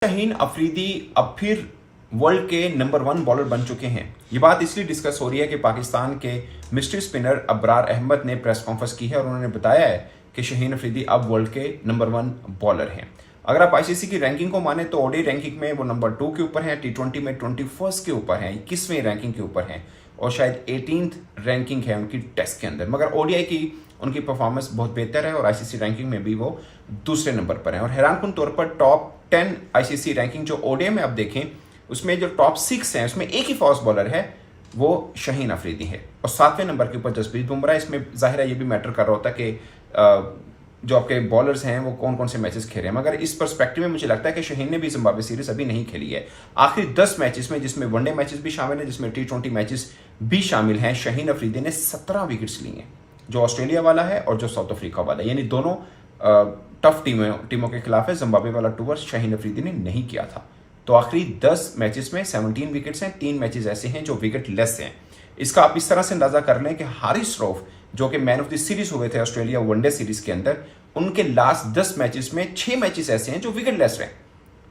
शाहीन अफरीदी अब फिर वर्ल्ड के नंबर 1 बॉलर बन चुके हैं। ये बात इसलिए डिस्कस हो रही है कि पाकिस्तान के मिस्ट्री स्पिनर अबरार अहमद ने प्रेस कॉन्फ्रेंस की है और उन्होंने बताया है कि शाहीन अफरीदी अब वर्ल्ड के नंबर 1 बॉलर हैं। अगर आप आईसीसी की रैंकिंग को माने तो ओडी रैंकिंग में वो नंबर 2 के ऊपर है, टी20 में 21 के ऊपर है, 21वें रैंकिंग के ऊपर है और शायद 18th रैंकिंग है उनकी टेस्ट के अंदर। मगर ओडीआई की उनकी परफॉर्मेंस बहुत बेहतर है और आईसीसी रैंकिंग में भी वो दूसरे नंबर पर है। और हैरानकुन तौर पर टॉप 10 आईसीसी रैंकिंग जो ओडीआई में आप देखें उसमें जो टॉप 6 हैं उसमें एक ही फास्ट बॉलर है, वो शाहीन अफरीदी है और 7वें नंबर के ऊपर जसप्रीत बुमराह। इसमें जाहिर है ये भी मैटर कर रहा होता है कि जो आपके बॉलर्स हैं वो कौन कौन से मैचेस खेल रहे हैं। मगर इस पर्सपेक्टिव में मुझे लगता है कि शाहीन ने भी जिम्बाब्वे सीरीज अभी नहीं खेली है। आखिरी 10 मैचेस में, जिसमें वनडे मैचेस भी शामिल हैं, जिसमें टी20 मैचेस भी शामिल हैं, शाहीन अफरीदी ने 17 विकेट्स लिए हैं, जो ऑस्ट्रेलिया वाला है और जो साउथ अफ्रीका वाला है, यानी दोनों टफ टीमों के खिलाफ है। जिम्बाब्वे वाला टूर शाहीन अफरीदी ने नहीं किया था। तो आखिरी 10 मैचेस में 17 विकेट्स हैं, 3 मैचेस ऐसे हैं जो विकेट लेस हैं। इसका आप इस तरह से अंदाजा कर लें कि हारिस रऊफ जो कि मैन ऑफ द सीरीज हुए थे ऑस्ट्रेलिया वनडे सीरीज के अंदर, उनके लास्ट 10 मैचेस में 6 मैचेस ऐसे हैं जो विकेट लेस हैं।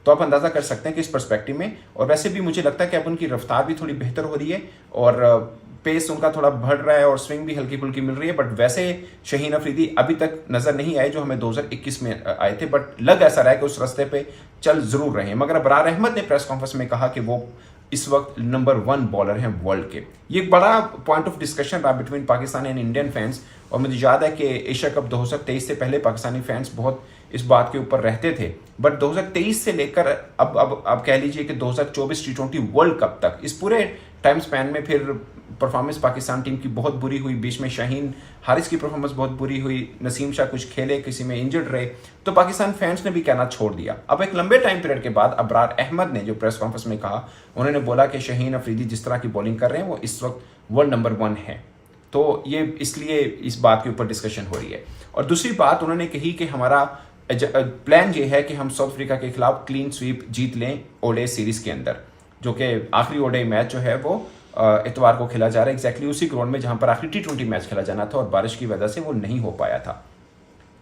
तो आप अंदाजा कर सकते हैं कि इस पर्सपेक्टिव में। और वैसे भी मुझे लगता है कि अब उनकी रफ्तार भी थोड़ी बेहतर हो रही है और पेस उनका थोड़ा बढ़ रहा है और स्विंग भी हल्की फुल्की मिल रही है। बट वैसे शाहीन अफरीदी अभी तक नजर नहीं आए जो हमें 2021 में आए थे, बट लग ऐसा रहा है कि उस रास्ते पे चल जरूर रहे हैं। मगर अबरार अहमद ने प्रेस कॉन्फ्रेंस में कहा कि वो इस वक्त नंबर 1 बॉलर हैं वर्ल्ड के। ये एक बड़ा पॉइंट ऑफ डिस्कशन रहा between Pakistan and Indian fans. और मुझे याद है कि एशिया कप 2023 से पहले पाकिस्तानी फैंस बहुत इस बात के ऊपर रहते थे, बट 2023 से लेकर अब आप कह लीजिए कि 2024 टी20 वर्ल्ड कप तक, इस पूरे टाइम स्पैन में फिर परफॉर्मेंस पाकिस्तान टीम की बहुत बुरी हुई। बीच में शाहीन हारिस की परफॉर्मेंस बहुत बुरी हुई, नसीम शाह कुछ खेले, किसी में इंजर्ड रहे, तो पाकिस्तान फैंस ने भी कहना छोड़ दिया। अब एक लंबे टाइम पीरियड के बाद अबरार अहमद ने जो प्रेस कॉन्फ्रेंस में कहा, उन्होंने बोला कि शाहीन अफरीदी जिस तरह की बॉलिंग कर रहे हैं वो इस वक्त वर्ल्ड नंबर 1 है। तो ये इसलिए इस बात के ऊपर डिस्कशन हो रही है। और दूसरी बात उन्होंने कही कि हमारा प्लान ये है कि हम साउथ अफ्रीका के खिलाफ क्लीन स्वीप जीत लें ओडीआई सीरीज के अंदर, जो कि आखिरी ओडीआई मैच जो है वो इतवार को खेला जा रहा है, एग्जैक्टली उसी ग्राउंड में जहां पर आखिरी टी20 मैच खेला जाना था और बारिश की वजह से वो नहीं हो पाया था।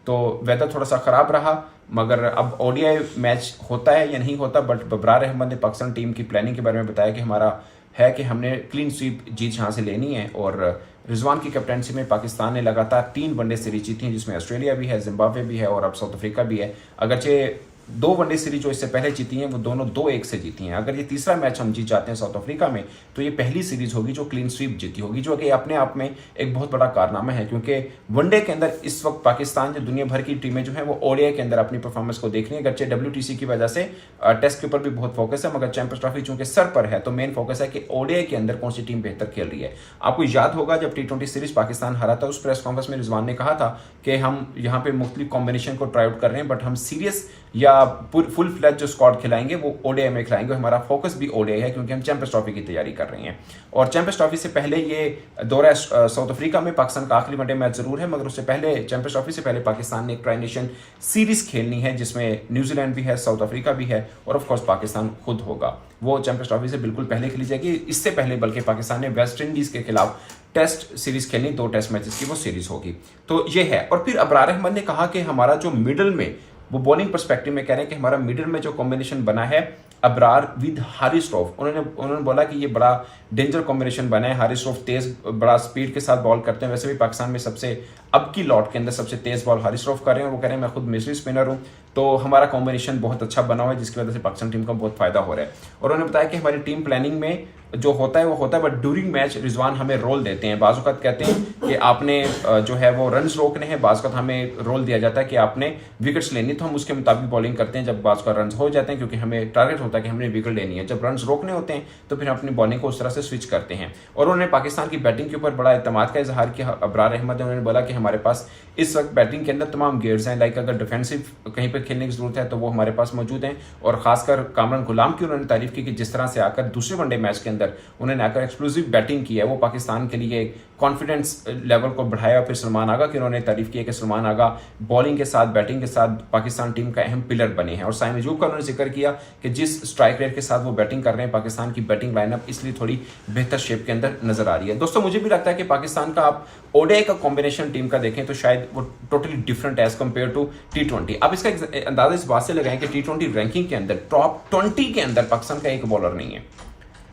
तो वेदर थोड़ा सा खराब रहा, मगर अब ओडीआई मैच होता है या नहीं होता। बट अबरार अहमद ने पाकिस्तान टीम की प्लानिंग के बारे में बताया कि हमारा है कि हमने क्लीन स्वीप जीत यहाँ से लेनी है। और रिजवान की कैप्टनसी में पाकिस्तान ने लगातार 3 वनडे सीरीज जीती हैं, जिसमें ऑस्ट्रेलिया भी है, जिम्बाब्वे भी है और अब साउथ अफ्रीका भी है। अगरचे 2 वनडे सीरीज जो इससे पहले जीती हैं वो दोनों 2-1 से जीती हैं। अगर ये तीसरा मैच हम जीत जाते हैं साउथ अफ्रीका में, तो ये पहली सीरीज होगी जो क्लीन स्वीप जीती होगी, जो कि अपने आप में एक बहुत बड़ा कारनामा है। क्योंकि वनडे के अंदर इस वक्त पाकिस्तान जो दुनिया भर की टीमें जो है वो ओडीआई के अंदर अपनी परफॉर्मेंस को देख रही है। अगरचे डब्ल्यूटीसी की वजह से टेस्ट के ऊपर भी बहुत फोकस है, मगर चैंपियंस ट्रॉफी चूंकि सर पर है तो मेन फोकस है कि ओडीआई के अंदर कौन सी टीम बेहतर खेल रही है। आपको याद होगा जब टी20 सीरीज पाकिस्तान हारा था, उस प्रेस कॉन्फ्रेंस में रिजवान ने कहा था कि हम यहाँ पे मुख्तलिफ कॉम्बिनेशन को ट्राई आउट कर रहे हैं, बट हम सीरियस या फुल फ्लैज जो स्क्वाड खिलाएंगे वो ओडीआई में खिलाएंगे। हमारा फोकस भी ओडीआई है क्योंकि हम चैंपियंस ट्रॉफी की तैयारी कर रहे हैं। और चैंपियंस ट्रॉफी से पहले ये दौरा साउथ अफ्रीका में पाकिस्तान का आखिरी वनडे मैच जरूर है, मगर उससे पहले चैंपियंस ट्रॉफी से पहले पाकिस्तान ने एक ट्राई नेशन सीरीज खेलनी है, जिसमें न्यूजीलैंड भी है, साउथ अफ्रीका भी है और ऑफकोर्स पाकिस्तान खुद होगा। वो चैंपियंस ट्रॉफी से बिल्कुल पहले खेली जाएगी। इससे पहले बल्कि पाकिस्तान ने वेस्ट इंडीज के खिलाफ टेस्ट सीरीज खेलनी, 2 टेस्ट मैचेस की वो सीरीज होगी। तो ये है। और फिर अबरार अहमद ने कहा कि हमारा जो मिडल में, वो बॉलिंग पर्सपेक्टिव में कह रहे हैं कि हमारा मिडिल में जो कॉम्बिनेशन बना है अबरार विद हारिस रऊफ, उन्होंने बोला कि ये बड़ा डेंजर कॉम्बिनेशन बना है। हारिस रऊफ तेज, बड़ा स्पीड के साथ बॉल करते हैं। वैसे भी पाकिस्तान में सबसे अब की लॉट के अंदर सबसे तेज बॉल हारिस रऊफ कर रहे हैं। वो कह रहे हैं मैं खुद मिस्ट्री स्पिनर हूं, तो हमारा कॉम्बिनेशन बहुत अच्छा बना हुआ है, जिसकी वजह से पाकिस्तान टीम का बहुत फायदा हो रहा है। और उन्होंने बताया कि हमारी टीम प्लानिंग में जो होता है वो होता है, बट ड्यूरिंग मैच रिजवान हमें रोल देते हैं। बाज़ औक़ात कहते हैं कि आपने जो है वो रन्स रोकने हैं, बाज़ औक़ात हमें रोल दिया जाता है कि आपने विकेट्स लेनी, तो हम उसके मुताबिक बॉलिंग करते हैं। जब बाज़ का रन्स हो जाते हैं, क्योंकि हमें टारगेट होता है कि हमने विकेट लेनी है, जब रन्स रोकने होते हैं तो फिर अपनी बॉलिंग को उस तरह से स्विच करते हैं। और उन्होंने पाकिस्तान की बैटिंग के ऊपर बड़ा एतमाद का इजहार किया अबरार अहमद ने। उन्होंने बोला कि हमारे पास इस वक्त बैटिंग के अंदर तमाम गेयर्स हैं, लाइक अगर डिफेंसिव कहीं पर खेलने की जरूरत है तो वो हमारे पास मौजूद हैं। और खासकर कामरान गुलाम की उन्होंने तारीफ की कि जिस तरह से आकर दूसरे वनडे मैच के अंदर अंदर उन्होंने आकर एक्सप्लोसिव बैटिंग की है, वो पाकिस्तान के लिए कॉन्फिडेंस लेवल को बढ़ाया। फिर सलमान आगा की उन्होंने तारीफ की है कि सलमान आगा बॉलिंग के साथ बैटिंग के साथ पाकिस्तान टीम का अहम पिलर बने हैं। और साइम अयूब का उन्होंने जिक्र किया कि जिस स्ट्राइक रेट के साथ वो बैटिंग कर रहे हैं, पाकिस्तान की बैटिंग लाइनअप इसलिए थोड़ी बेहतर शेप के अंदर नजर आ रही है। दोस्तों मुझे भी लगता है कि पाकिस्तान का आप ओडीआई का कॉम्बिनेशन टीम का देखें तो शायद वो totally different as compared to T20। आप इसका अंदाजा इस बात से लगाएं कि T20 रैंकिंग के अंदर टॉप 20 के अंदर पाकिस्तान का एक बॉलर नहीं है।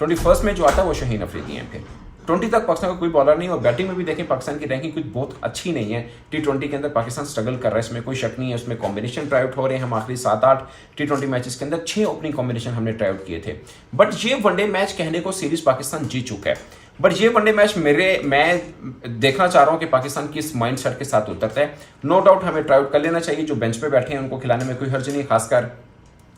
21st में जो आता है वो शाहीन अफरीदी हैं। फिर 20 तक पाकिस्तान का कोई बॉलर नहीं। और बैटिंग में भी देखें पाकिस्तान की रैंकिंग कुछ बहुत अच्छी नहीं है। T20 के अंदर पाकिस्तान स्ट्रगल कर रहा है, इसमें कोई शक नहीं है। उसमें कॉम्बिनेशन ट्राई आउट हो रहे हैं। हम आखिरी 7-8 T20 मैचेस के अंदर 6 ओपनिंग कॉम्बिनेशन हमने ट्राई आउट किए थे। बट ये वनडे मैच कहने को सीरीज पाकिस्तान जीत चुका है। बट ये वनडे मैच मैं देखना चाह रहा हूं कि पाकिस्तान किस माइंडसेट के साथ उतरता है। नो डाउट हमें ट्राई आउट कर लेना चाहिए। जो बेंच पे बैठे हैं उनको खिलाने में कोई हर्ज नहीं, खासकर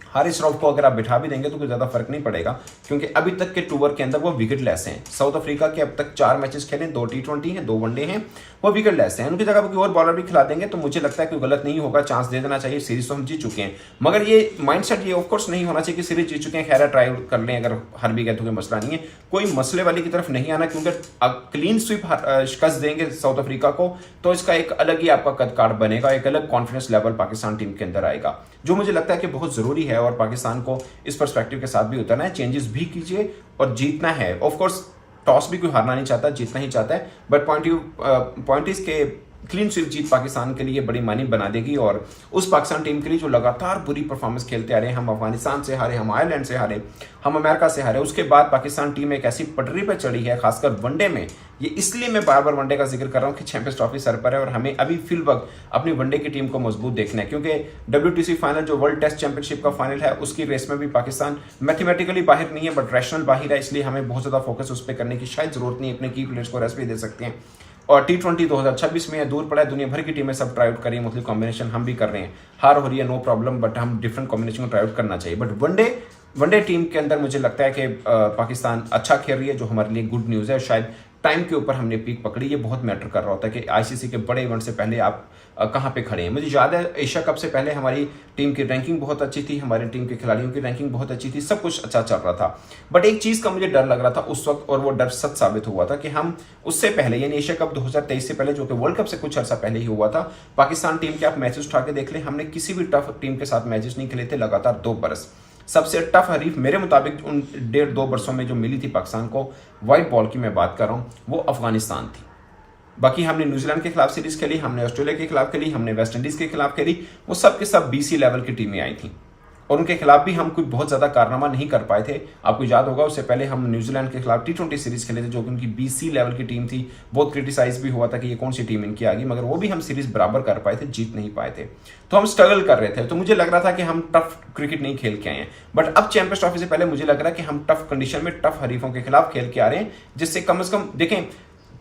हारिस रऊफ को अगर आप बिठा भी देंगे तो कोई ज्यादा फर्क नहीं पड़ेगा, क्योंकि अभी तक के टूर के अंदर वो विकेट लेस हैं। साउथ अफ्रीका के अब तक 4 मैचेस खेले, 2 T20 हैं, 2 वनडे हैं, वो विकेट लेस हैं। उनकी जगह पर कोई और बॉलर भी खिला देंगे तो मुझे लगता है कि गलत नहीं होगा, चांस दे देना चाहिए। सीरीज तो हम जीत चुके हैं, मगर ये माइंडसेट ये ऑफकोर्स नहीं होना चाहिए कि सीरीज जीत चुके हैं, खैर ट्राई कर लें, अगर हार भी गए तो कोई मसला नहीं है। कोई मसले वाली की तरफ नहीं आना, क्योंकि क्लीन स्वीप शिकस्त देंगे साउथ अफ्रीका को तो इसका एक अलग ही आपका कद काट बनेगा, एक अलग कॉन्फिडेंस लेवल पाकिस्तान टीम के अंदर आएगा, जो मुझे लगता है कि बहुत जरूरी है। और पाकिस्तान को इस पर्सपेक्टिव के साथ भी उतरना है, चेंजेस भी कीजिए और जीतना है। ऑफ कोर्स टॉस भी कोई हारना नहीं चाहता, जीतना ही चाहता है। बट पॉइंट इज के क्लीन स्वीप जीत पाकिस्तान के लिए बड़ी मानी बना देगी। और उस पाकिस्तान टीम के लिए जो लगातार बुरी परफॉर्मेंस खेलते आ रहे हैं, हम अफगानिस्तान से हारे, हम आयरलैंड से हारे, हम अमेरिका से हारे, उसके बाद पाकिस्तान टीम एक ऐसी पटरी पर चढ़ी है, खासकर वनडे में। ये इसलिए मैं बार बार वनडे का जिक्र कर रहा हूं कि चैंपियंस ट्रॉफी सर पर है और हमें अभी फिल वक्त अपनी वनडे की टीम को मजबूत देखना है, क्योंकि WTC फाइनल जो वर्ल्ड टेस्ट चैंपियनशिप का फाइनल है उसकी रेस में भी पाकिस्तान मैथमेटिकली बाहर नहीं है बट रैशनल बाहर है। इसलिए हमें बहुत ज्यादा फोकस उस पर करने की शायद जरूरत नहीं है, अपने की प्लेयर्स को रेस्ट भी दे सकते हैं। और T20 2026 में दूर पड़ा है, दुनिया भर की टीमें सब ट्राई आउट कर रही है, मुख्तलिफ कॉम्बिनेशन हम भी कर रहे हैं, हार हो रही है नो प्रॉब्लम, बट हम डिफरेंट कॉम्बिनेशन को ट्राई आउट करना चाहिए। बट वनडे टीम के अंदर मुझे लगता है कि पाकिस्तान अच्छा खेल रही है, जो हमारे लिए गुड न्यूज़ है। शायद टाइम के ऊपर हमने पीक पकड़ी, ये बहुत मैटर कर रहा होता है कि ICC के बड़े इवेंट से पहले आप कहाँ पे खड़े हैं। मुझे याद है एशिया कप से पहले हमारी टीम की रैंकिंग बहुत अच्छी थी, हमारी टीम के खिलाड़ियों की रैंकिंग बहुत अच्छी थी, सब कुछ अच्छा चल रहा था। बट एक चीज़ का मुझे डर लग रहा था उस वक्त, और वो डर सच साबित हुआ था कि हम उससे पहले यानी एशिया कप 2023 से पहले, जो कि वर्ल्ड कप से कुछ अर्सा पहले ही हुआ था, पाकिस्तान टीम के आप मैचेस उठा के देख लें, हमने किसी भी टफ टीम के साथ मैचेस नहीं खेले थे लगातार 2 बरस। सबसे टफ हरीफ मेरे मुताबिक उन 1.5-2 बरसों में जो मिली थी पाकिस्तान को, व्हाइट बॉल की मैं बात कर रहा हूँ, वो अफगानिस्तान थी। बाकी हमने न्यूजीलैंड के खिलाफ सीरीज खेली, हमने ऑस्ट्रेलिया के खिलाफ खेली, हमने वेस्ट इंडीज के खिलाफ खेली, वो सब के सब BC लेवल की टीमें आई थी और उनके खिलाफ भी हम कोई बहुत ज्यादा कारनामा नहीं कर पाए थे। आपको याद होगा उससे पहले हम न्यूजीलैंड के खिलाफ T20 सीरीज खेले थे, जो कि उनकी BC लेवल की टीम थी, बहुत क्रिटिसाइज भी हुआ था कि ये कौन सी टीम इनकी आ गई, मगर वो भी हम सीरीज बराबर कर पाए थे, जीत नहीं पाए थे। तो हम स्ट्रगल कर रहे थे, तो मुझे लग रहा था कि हम टफ क्रिकेट नहीं खेल के आए हैं। बट अब चैंपियंस ट्रॉफी से पहले मुझे लग रहा है कि हम टफ कंडीशन में टफ हरीफों के खिलाफ खेल के आ रहे हैं, जिससे कम से कम देखें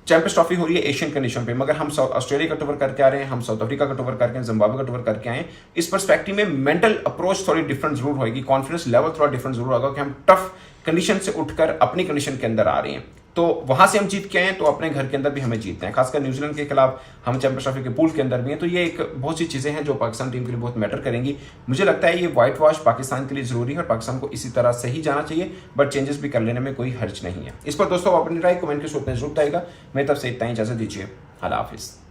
चैंपियंस ट्रॉफी हो रही है एशियन कंडीशन पे, मगर हम ऑस्ट्रेलिया का टूर करके आ रहे हैं, हम साउथ अफ्रीका का टूर करके, जिम्बाब्वे का टूर करके आए हैं। इस पर्सपेक्टिव में मेंटल अप्रोच थोड़ी डिफरेंट जरूर होगी, कॉन्फिडेंस लेवल थोड़ा डिफरेंट जरूर होगा कि हम टफ कंडीशन से उठकर अपनी कंडीशन के अंदर आ रहे हैं। तो वहां से हम जीत के आए हैं, तो अपने घर के अंदर भी हमें जीतना है। खासकर न्यूजीलैंड के खिलाफ हम चैंपियंस ट्रॉफी के पूल के अंदर भी हैं, तो ये एक बहुत सी चीजें हैं जो पाकिस्तान टीम के लिए बहुत मैटर करेंगी। मुझे लगता है ये व्हाइट वॉश पाकिस्तान के लिए जरूरी है और पाकिस्तान को इसी तरह से ही जाना चाहिए, बट चेंजेस भी कर लेने में कोई हर्ज नहीं है। इस पर दोस्तों अपनी राय कमेंट के सूत्र में जरूर आएगा। मेरी तरफ से इतना ही, इजाजत दीजिए, अल्लाह हाफिज।